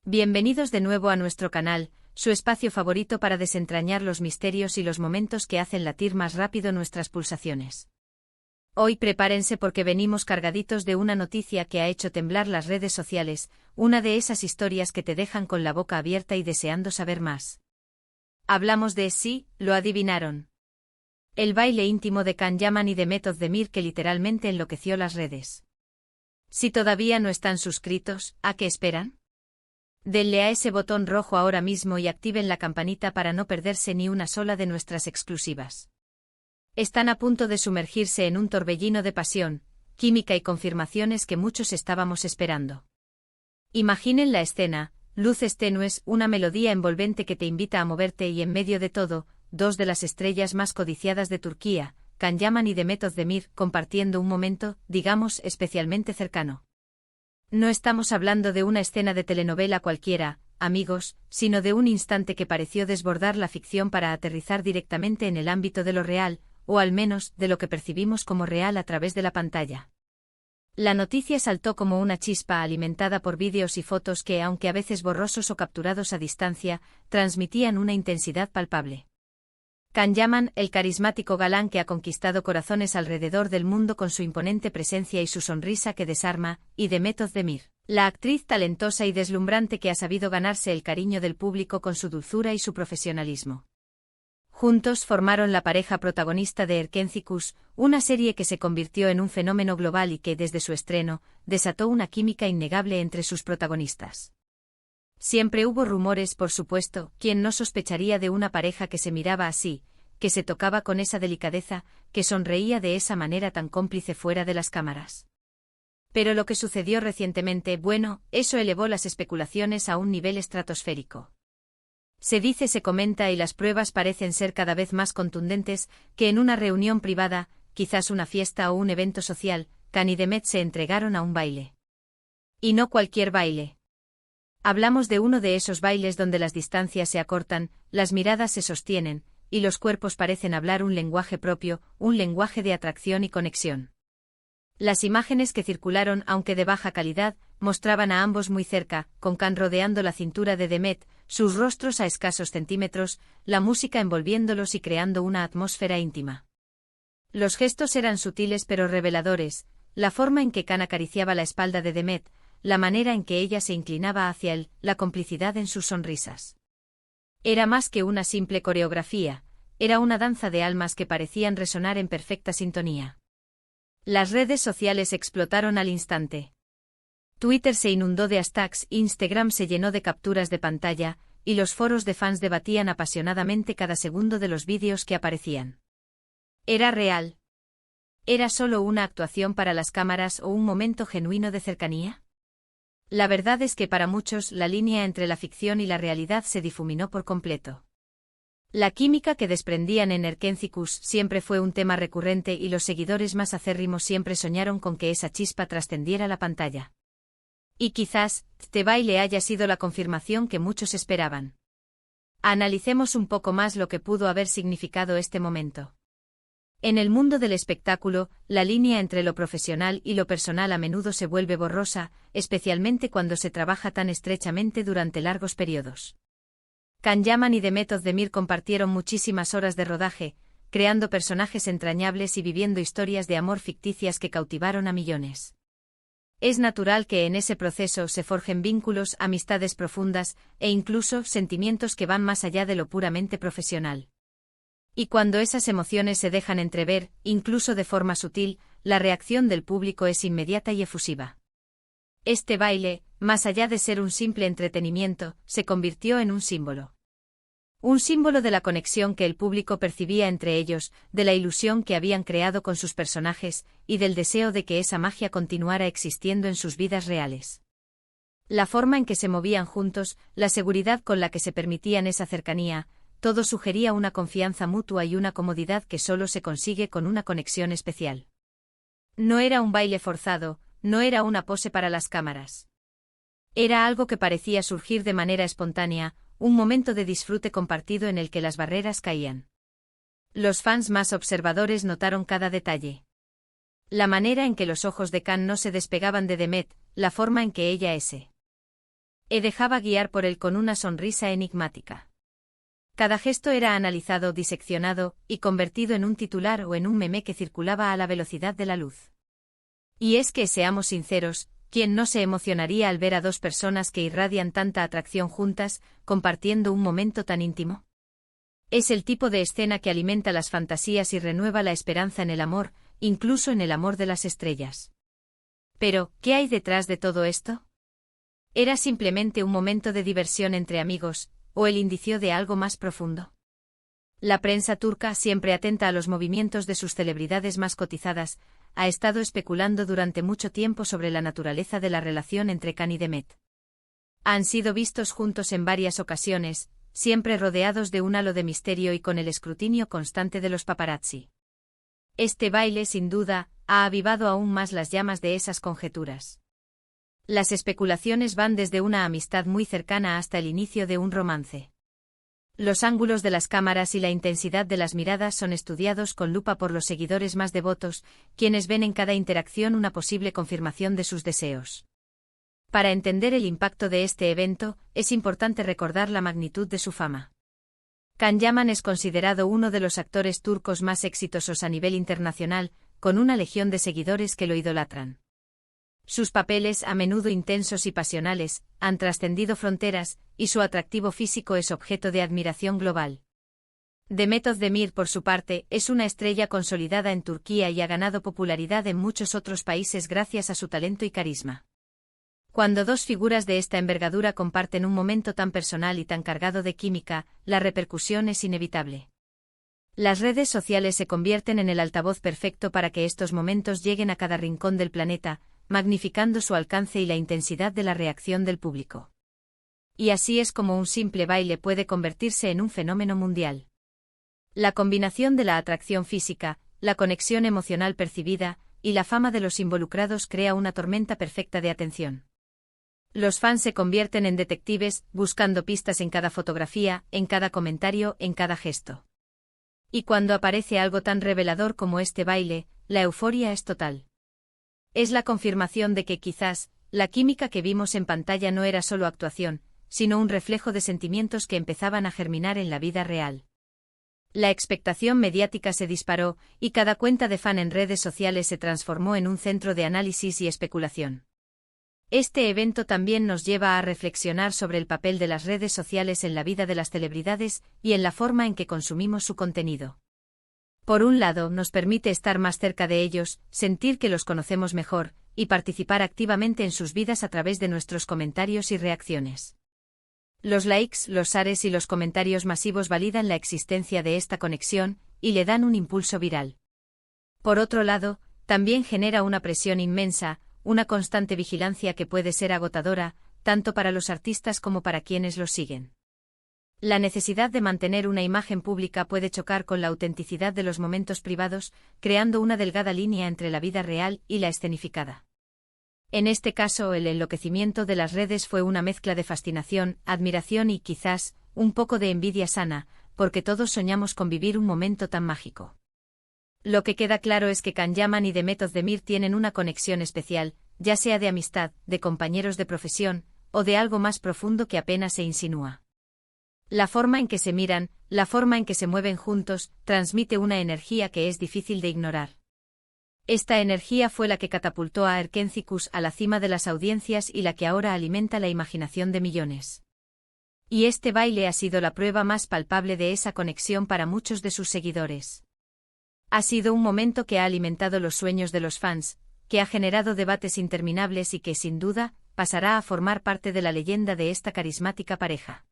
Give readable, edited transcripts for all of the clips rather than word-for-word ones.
Bienvenidos de nuevo a nuestro canal, su espacio favorito para desentrañar los misterios y los momentos que hacen latir más rápido nuestras pulsaciones. Hoy prepárense porque venimos cargaditos de una noticia que ha hecho temblar las redes sociales, una de esas historias que te dejan con la boca abierta y deseando saber más. Hablamos de sí, lo adivinaron. El baile íntimo de Can Yaman y de Method Demir que literalmente enloqueció las redes. Si todavía no están suscritos, ¿a qué esperan? Denle a ese botón rojo ahora mismo y activen la campanita para no perderse ni una sola de nuestras exclusivas. Están a punto de sumergirse en un torbellino de pasión, química y confirmaciones que muchos estábamos esperando. Imaginen la escena, luces tenues, una melodía envolvente que te invita a moverte y en medio de todo, dos de las estrellas más codiciadas de Turquía, Can Yaman y Method Demir, compartiendo un momento, digamos, especialmente cercano. No estamos hablando de una escena de telenovela cualquiera, amigos, sino de un instante que pareció desbordar la ficción para aterrizar directamente en el ámbito de lo real, o al menos, de lo que percibimos como real a través de la pantalla. La noticia saltó como una chispa alimentada por vídeos y fotos que, aunque a veces borrosos o capturados a distancia, transmitían una intensidad palpable. Can Yaman, el carismático galán que ha conquistado corazones alrededor del mundo con su imponente presencia y su sonrisa que desarma, y de Method Demir, la actriz talentosa y deslumbrante que ha sabido ganarse el cariño del público con su dulzura y su profesionalismo. Juntos formaron la pareja protagonista de Erkencikus, una serie que se convirtió en un fenómeno global y que, desde su estreno, desató una química innegable entre sus protagonistas. Siempre hubo rumores, por supuesto, ¿quién no sospecharía de una pareja que se miraba así, que se tocaba con esa delicadeza, que sonreía de esa manera tan cómplice fuera de las cámaras? Pero lo que sucedió recientemente, bueno, eso elevó las especulaciones a un nivel estratosférico. Se dice, se comenta y las pruebas parecen ser cada vez más contundentes, que en una reunión privada, quizás una fiesta o un evento social, Can y Demet se entregaron a un baile. Y no cualquier baile. Hablamos de uno de esos bailes donde las distancias se acortan, las miradas se sostienen, y los cuerpos parecen hablar un lenguaje propio, un lenguaje de atracción y conexión. Las imágenes que circularon, aunque de baja calidad, mostraban a ambos muy cerca, con Can rodeando la cintura de Demet, sus rostros a escasos centímetros, la música envolviéndolos y creando una atmósfera íntima. Los gestos eran sutiles pero reveladores, la forma en que Can acariciaba la espalda de Demet, la manera en que ella se inclinaba hacia él, la complicidad en sus sonrisas. Era más que una simple coreografía, era una danza de almas que parecían resonar en perfecta sintonía. Las redes sociales explotaron al instante. Twitter se inundó de hashtags, Instagram se llenó de capturas de pantalla, y los foros de fans debatían apasionadamente cada segundo de los vídeos que aparecían. ¿Era real? ¿Era solo una actuación para las cámaras o un momento genuino de cercanía? La verdad es que para muchos la línea entre la ficción y la realidad se difuminó por completo. La química que desprendían en Erkencikus siempre fue un tema recurrente y los seguidores más acérrimos siempre soñaron con que esa chispa trascendiera la pantalla. Y quizás, este baile haya sido la confirmación que muchos esperaban. Analicemos un poco más lo que pudo haber significado este momento. En el mundo del espectáculo, la línea entre lo profesional y lo personal a menudo se vuelve borrosa, especialmente cuando se trabaja tan estrechamente durante largos periodos. Can Yaman y Method Demir compartieron muchísimas horas de rodaje, creando personajes entrañables y viviendo historias de amor ficticias que cautivaron a millones. Es natural que en ese proceso se forjen vínculos, amistades profundas, e incluso sentimientos que van más allá de lo puramente profesional. Y cuando esas emociones se dejan entrever, incluso de forma sutil, la reacción del público es inmediata y efusiva. Este baile, más allá de ser un simple entretenimiento, se convirtió en un símbolo. Un símbolo de la conexión que el público percibía entre ellos, de la ilusión que habían creado con sus personajes, y del deseo de que esa magia continuara existiendo en sus vidas reales. La forma en que se movían juntos, la seguridad con la que se permitían esa cercanía, todo sugería una confianza mutua y una comodidad que solo se consigue con una conexión especial. No era un baile forzado, no era una pose para las cámaras. Era algo que parecía surgir de manera espontánea, un momento de disfrute compartido en el que las barreras caían. Los fans más observadores notaron cada detalle. La manera en que los ojos de Can no se despegaban de Demet, la forma en que ella dejaba guiar por él con una sonrisa enigmática. Cada gesto era analizado, diseccionado, y convertido en un titular o en un meme que circulaba a la velocidad de la luz. Y es que, seamos sinceros, ¿quién no se emocionaría al ver a dos personas que irradian tanta atracción juntas, compartiendo un momento tan íntimo? Es el tipo de escena que alimenta las fantasías y renueva la esperanza en el amor, incluso en el amor de las estrellas. Pero, ¿qué hay detrás de todo esto? ¿Era simplemente un momento de diversión entre amigos, o el indicio de algo más profundo? La prensa turca, siempre atenta a los movimientos de sus celebridades más cotizadas, ha estado especulando durante mucho tiempo sobre la naturaleza de la relación entre Can y Demet. Han sido vistos juntos en varias ocasiones, siempre rodeados de un halo de misterio y con el escrutinio constante de los paparazzi. Este baile, sin duda, ha avivado aún más las llamas de esas conjeturas. Las especulaciones van desde una amistad muy cercana hasta el inicio de un romance. Los ángulos de las cámaras y la intensidad de las miradas son estudiados con lupa por los seguidores más devotos, quienes ven en cada interacción una posible confirmación de sus deseos. Para entender el impacto de este evento, es importante recordar la magnitud de su fama. Can Yaman es considerado uno de los actores turcos más exitosos a nivel internacional, con una legión de seguidores que lo idolatran. Sus papeles, a menudo intensos y pasionales, han trascendido fronteras, y su atractivo físico es objeto de admiración global. Demet Özdemir, por su parte, es una estrella consolidada en Turquía y ha ganado popularidad en muchos otros países gracias a su talento y carisma. Cuando dos figuras de esta envergadura comparten un momento tan personal y tan cargado de química, la repercusión es inevitable. Las redes sociales se convierten en el altavoz perfecto para que estos momentos lleguen a cada rincón del planeta, magnificando su alcance y la intensidad de la reacción del público. Y así es como un simple baile puede convertirse en un fenómeno mundial. La combinación de la atracción física, la conexión emocional percibida, y la fama de los involucrados crea una tormenta perfecta de atención. Los fans se convierten en detectives, buscando pistas en cada fotografía, en cada comentario, en cada gesto. Y cuando aparece algo tan revelador como este baile, la euforia es total. Es la confirmación de que quizás, la química que vimos en pantalla no era solo actuación, sino un reflejo de sentimientos que empezaban a germinar en la vida real. La expectación mediática se disparó, y cada cuenta de fan en redes sociales se transformó en un centro de análisis y especulación. Este evento también nos lleva a reflexionar sobre el papel de las redes sociales en la vida de las celebridades y en la forma en que consumimos su contenido. Por un lado, nos permite estar más cerca de ellos, sentir que los conocemos mejor, y participar activamente en sus vidas a través de nuestros comentarios y reacciones. Los likes, los shares y los comentarios masivos validan la existencia de esta conexión, y le dan un impulso viral. Por otro lado, también genera una presión inmensa, una constante vigilancia que puede ser agotadora, tanto para los artistas como para quienes los siguen. La necesidad de mantener una imagen pública puede chocar con la autenticidad de los momentos privados, creando una delgada línea entre la vida real y la escenificada. En este caso, el enloquecimiento de las redes fue una mezcla de fascinación, admiración y, quizás, un poco de envidia sana, porque todos soñamos con vivir un momento tan mágico. Lo que queda claro es que Can Yaman y Demet Özdemir tienen una conexión especial, ya sea de amistad, de compañeros de profesión, o de algo más profundo que apenas se insinúa. La forma en que se miran, la forma en que se mueven juntos, transmite una energía que es difícil de ignorar. Esta energía fue la que catapultó a Erkencikus a la cima de las audiencias y la que ahora alimenta la imaginación de millones. Y este baile ha sido la prueba más palpable de esa conexión para muchos de sus seguidores. Ha sido un momento que ha alimentado los sueños de los fans, que ha generado debates interminables y que, sin duda, pasará a formar parte de la leyenda de esta carismática pareja.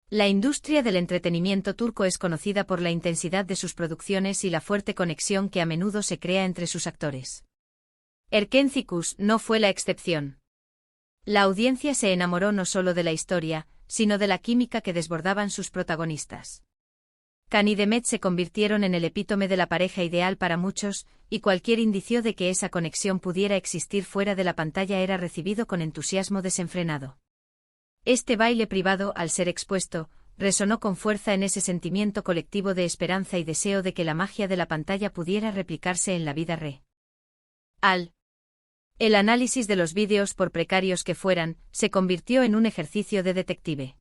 La industria del entretenimiento turco es conocida por la intensidad de sus producciones y la fuerte conexión que a menudo se crea entre sus actores. Erkencikus no fue la excepción. La audiencia se enamoró no solo de la historia, sino de la química que desbordaban sus protagonistas. Can y Demet se convirtieron en el epítome de la pareja ideal para muchos, y cualquier indicio de que esa conexión pudiera existir fuera de la pantalla era recibido con entusiasmo desenfrenado. Este baile privado, al ser expuesto, resonó con fuerza en ese sentimiento colectivo de esperanza y deseo de que la magia de la pantalla pudiera replicarse en la vida real. El análisis de los vídeos, por precarios que fueran, se convirtió en un ejercicio de detective.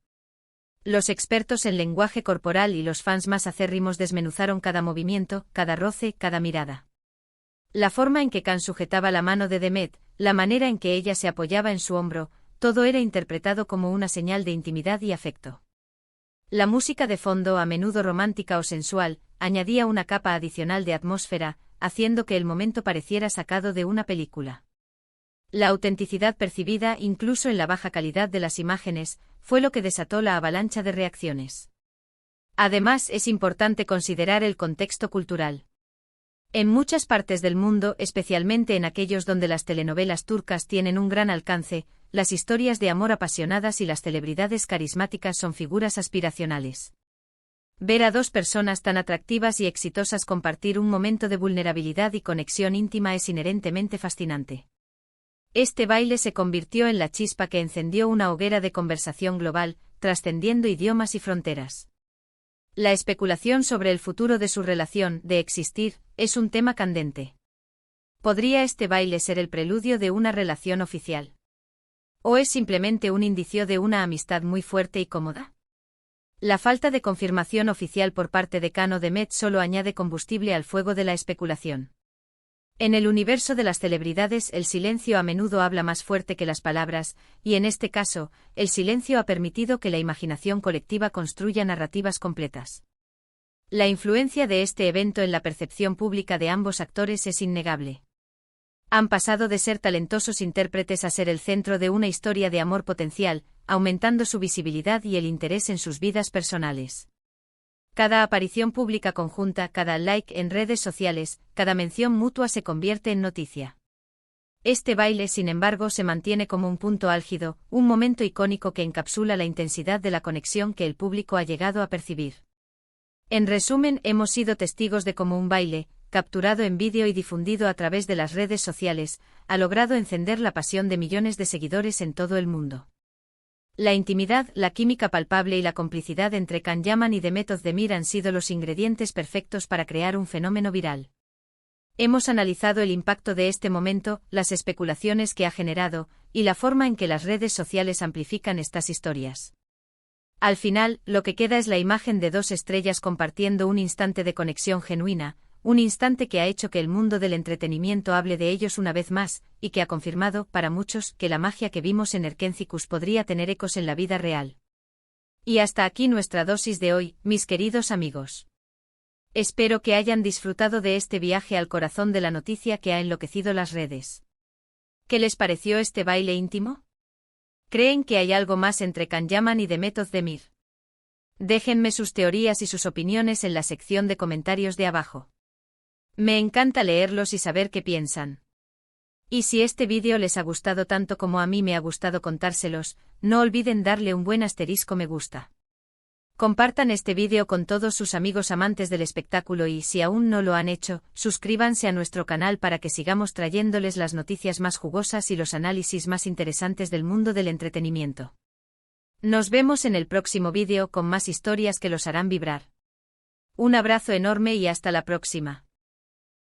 Los expertos en lenguaje corporal y los fans más acérrimos desmenuzaron cada movimiento, cada roce, cada mirada. La forma en que Khan sujetaba la mano de Demet, la manera en que ella se apoyaba en su hombro, todo era interpretado como una señal de intimidad y afecto. La música de fondo, a menudo romántica o sensual, añadía una capa adicional de atmósfera, haciendo que el momento pareciera sacado de una película. La autenticidad percibida, incluso en la baja calidad de las imágenes, fue lo que desató la avalancha de reacciones. Además, es importante considerar el contexto cultural. En muchas partes del mundo, especialmente en aquellos donde las telenovelas turcas tienen un gran alcance, las historias de amor apasionadas y las celebridades carismáticas son figuras aspiracionales. Ver a dos personas tan atractivas y exitosas compartir un momento de vulnerabilidad y conexión íntima es inherentemente fascinante. Este baile se convirtió en la chispa que encendió una hoguera de conversación global, trascendiendo idiomas y fronteras. La especulación sobre el futuro de su relación, de existir, es un tema candente. ¿Podría este baile ser el preludio de una relación oficial? ¿O es simplemente un indicio de una amistad muy fuerte y cómoda? La falta de confirmación oficial por parte de Khan o Demet solo añade combustible al fuego de la especulación. En el universo de las celebridades, el silencio a menudo habla más fuerte que las palabras, y en este caso, el silencio ha permitido que la imaginación colectiva construya narrativas completas. La influencia de este evento en la percepción pública de ambos actores es innegable. Han pasado de ser talentosos intérpretes a ser el centro de una historia de amor potencial, aumentando su visibilidad y el interés en sus vidas personales. Cada aparición pública conjunta, cada like en redes sociales, cada mención mutua se convierte en noticia. Este baile, sin embargo, se mantiene como un punto álgido, un momento icónico que encapsula la intensidad de la conexión que el público ha llegado a percibir. En resumen, hemos sido testigos de cómo un baile, capturado en vídeo y difundido a través de las redes sociales, ha logrado encender la pasión de millones de seguidores en todo el mundo. La intimidad, la química palpable y la complicidad entre Can Yaman y Demet Özdemir han sido los ingredientes perfectos para crear un fenómeno viral. Hemos analizado el impacto de este momento, las especulaciones que ha generado, y la forma en que las redes sociales amplifican estas historias. Al final, lo que queda es la imagen de dos estrellas compartiendo un instante de conexión genuina, un instante que ha hecho que el mundo del entretenimiento hable de ellos una vez más, y que ha confirmado, para muchos, que la magia que vimos en Erkencicus podría tener ecos en la vida real. Y hasta aquí nuestra dosis de hoy, mis queridos amigos. Espero que hayan disfrutado de este viaje al corazón de la noticia que ha enloquecido las redes. ¿Qué les pareció este baile íntimo? ¿Creen que hay algo más entre Can Yaman y Demet Özdemir? Déjenme sus teorías y sus opiniones en la sección de comentarios de abajo. Me encanta leerlos y saber qué piensan. Y si este vídeo les ha gustado tanto como a mí me ha gustado contárselos, no olviden darle un buen asterisco me gusta. Compartan este vídeo con todos sus amigos amantes del espectáculo y si aún no lo han hecho, suscríbanse a nuestro canal para que sigamos trayéndoles las noticias más jugosas y los análisis más interesantes del mundo del entretenimiento. Nos vemos en el próximo vídeo con más historias que los harán vibrar. Un abrazo enorme y hasta la próxima.